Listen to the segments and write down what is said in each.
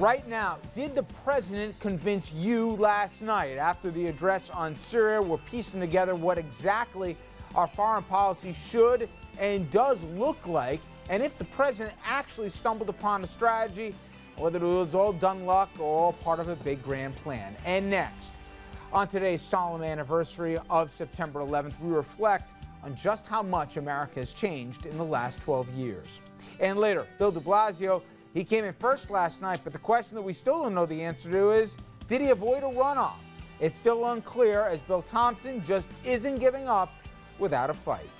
Right now, did the president convince you last night? After the address on Syria, we're piecing together what exactly our foreign policy should and does look like, and if the president actually stumbled upon a strategy, whether it was all dumb luck or all part of a big grand plan. And next, on today's solemn anniversary of September 11th, we reflect on just how much America has changed in the last 12 years. And later, Bill de Blasio, he came in first last night, but the question that we still don't know the answer to is, did he avoid a runoff? It's still unclear, as Bill Thompson just isn't giving up without a fight.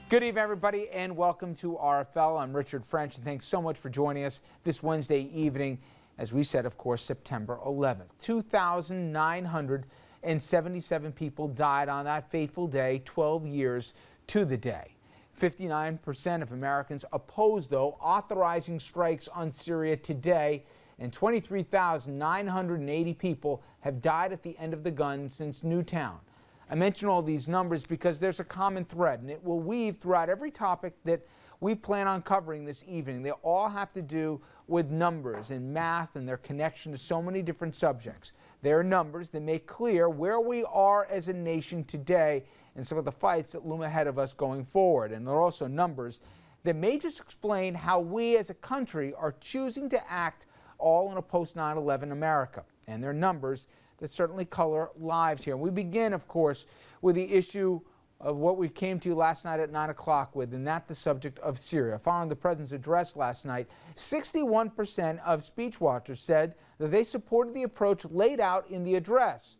Good evening, everybody, and welcome to RFL. I'm Richard French, and thanks so much for joining us this Wednesday evening. As we said, of course, September 11th. 2,977 people died on that fateful day, 12 years to the day. 59% of Americans oppose, though, authorizing strikes on Syria today, and 23,980 people have died at the end of the gun since Newtown. I mention all these numbers because there's a common thread, and it will weave throughout every topic that we plan on covering this evening. They all have to do with numbers and math and their connection to so many different subjects. They are numbers that make clear where we are as a nation today and some of the fights that loom ahead of us going forward. And they're also numbers that may just explain how we as a country are choosing to act all in a post-9/11 America. And they're numbers that certainly color lives here. We begin, of course, with the issue of what we came to last night at 9 o'clock with, and that's the subject of Syria. Following the president's address last night, 61% of speech watchers said that they supported the approach laid out in the address.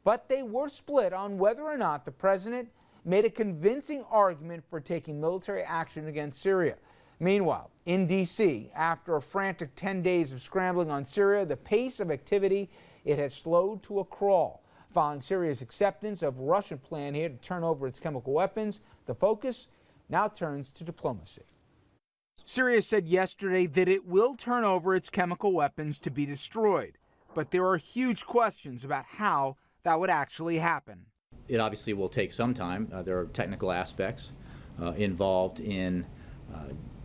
But they were split on whether or not the president made a convincing argument for taking military action against Syria. Meanwhile, in D.C., after a frantic 10 days of scrambling on Syria, the pace of activity, it has slowed to a crawl. Following Syria's acceptance of Russian plan here to turn over its chemical weapons, the focus now turns to diplomacy. Syria said yesterday that it will turn over its chemical weapons to be destroyed, but there are huge questions about how that would actually happen. It obviously will take some time. There are technical aspects involved in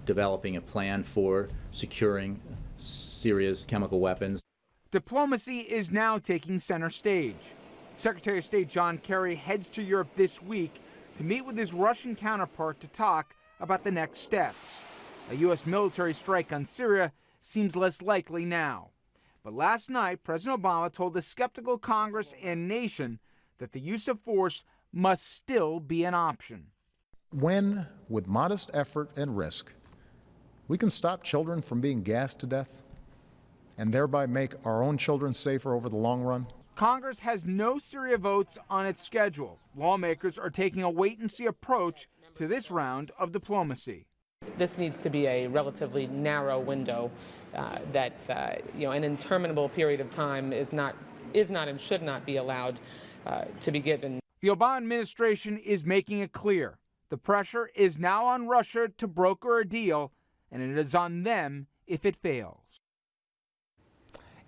developing a plan for securing Syria's chemical weapons. Diplomacy is now taking center stage. Secretary of State John Kerry heads to Europe this week to meet with his Russian counterpart to talk about the next steps. A U.S. military strike on Syria seems less likely now. But last night, President Obama told the skeptical Congress and nation that the use of force must still be an option. When, with modest effort and risk, we can stop children from being gassed to death and thereby make our own children safer over the long run. Congress has no Syria votes on its schedule. Lawmakers are taking a wait-and-see approach to this round of diplomacy. This needs to be a relatively narrow window that an interminable period of time is not and should not be allowed to be given. The Obama administration is making it clear. The pressure is now on Russia to broker a deal, and it is on them if it fails.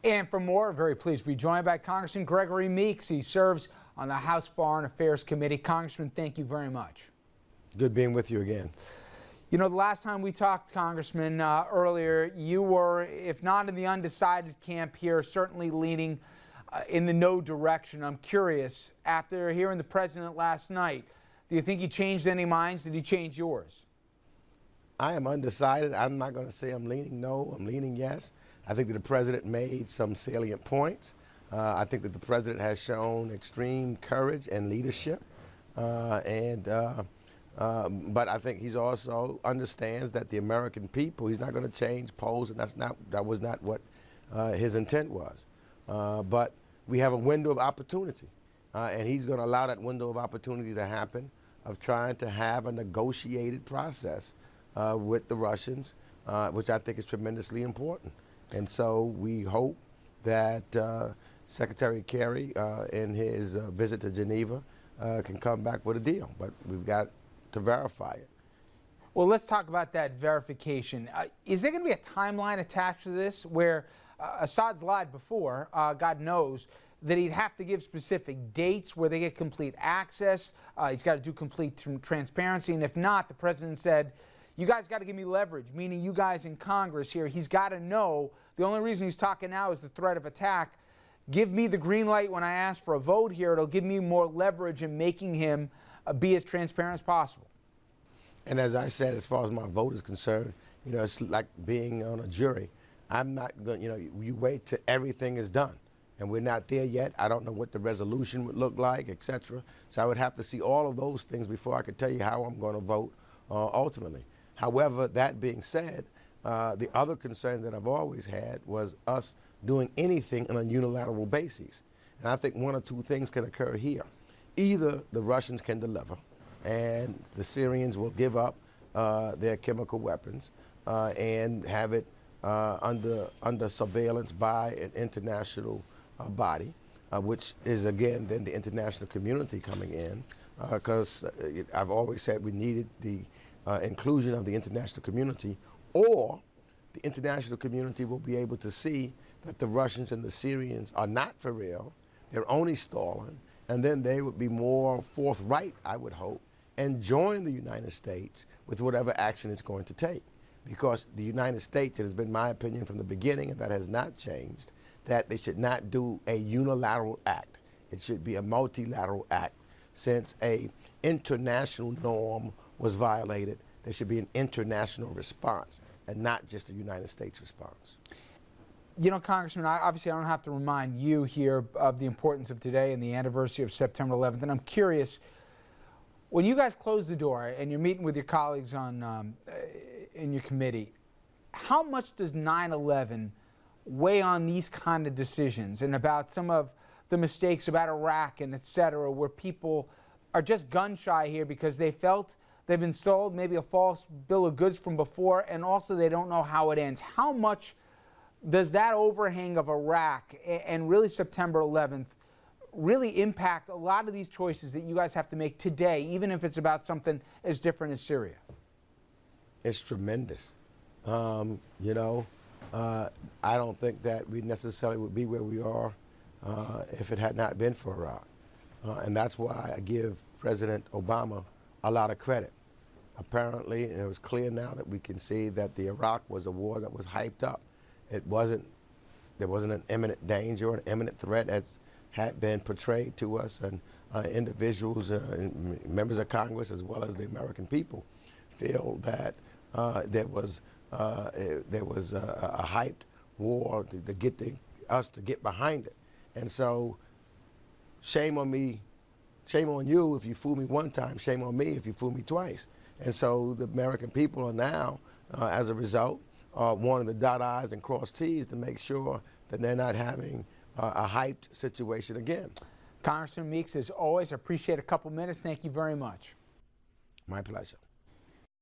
And for more, very pleased to be joined by Congressman Gregory Meeks. He serves on the House Foreign Affairs Committee. Congressman, thank you very much. Good being with you again. You know, the last time we talked, Congressman, earlier, you were, if not in the undecided camp here, certainly leaning in the no direction. I'm curious, after hearing the president last night, do you think he changed any minds? Did he change yours? I am undecided. I'm not going to say I'm leaning no, I'm leaning yes. I think that the president made some salient points. I think that the president has shown extreme courage and leadership, but I think he's also understands that the American people, he's not going to change polls, and that was not what his intent was. But we have a window of opportunity, and he's going to allow that window of opportunity to happen, of trying to have a negotiated process with the Russians, which I think is tremendously important. And so we hope that Secretary Kerry, in his visit to Geneva, can come back with a deal. But we've got to verify it. Well, let's talk about that verification. Is there going to be a timeline attached to this where Assad's lied before, God knows, that he'd have to give specific dates where they get complete access? He's got to do complete transparency. And if not, the president said, you guys got to give me leverage, meaning you guys in Congress here. He's got to know the only reason he's talking now is the threat of attack. Give me the green light when I ask for a vote here. It'll give me more leverage in making him be as transparent as possible. And as I said, as far as my vote is concerned, you know, it's like being on a jury. I'm not going, you know, you wait till everything is done. And we're not there yet. I don't know what the resolution would look like, etc. So I would have to see all of those things before I could tell you how I'm going to vote ultimately. However, that being said, the other concern that I've always had was us doing anything on a unilateral basis. And I think one or two things can occur here. Either the Russians can deliver and the Syrians will give up their chemical weapons and have it under surveillance by an international body, which is again then the international community coming in, because I've always said we needed the inclusion of the international community, or the international community will be able to see that the Russians and the Syrians are not for real, they're only stalling, and then they would be more forthright, I would hope, and join the United States with whatever action it's going to take. Because the United States, it has been my opinion from the beginning, and that has not changed, that they should not do a unilateral act. It should be a multilateral act. Since an international norm was violated, there should be an international response and not just a United States response. You know, Congressman, obviously I don't have to remind you here of the importance of today and the anniversary of September 11th, and I'm curious, when you guys close the door and you're meeting with your colleagues on in your committee, how much does 9/11 weigh on these kind of decisions and about some of the mistakes about Iraq and et cetera, where people are just gun shy here because they felt they've been sold maybe a false bill of goods from before, and also they don't know how it ends? How much does that overhang of Iraq and really September 11th really impact a lot of these choices that you guys have to make today, even if it's about something as different as Syria? It's tremendous. You know, I don't think that we necessarily would be where we are if it had not been for Iraq. And that's why I give President Obama a lot of credit. Apparently, and it was clear now that we can see that the Iraq was a war that was hyped up. There wasn't an imminent danger or an imminent threat as had been portrayed to us, and individuals, members of Congress, as well as the American people, feel that there was a hyped war to get us to get behind it. And so, shame on me, shame on you if you fool me one time, shame on me if you fool me twice. And so the American people are now, as a result, wanting to dot I's and cross T's to make sure that they're not having a hyped situation again. Congressman Meeks, as always, I appreciate a couple minutes. Thank you very much. My pleasure.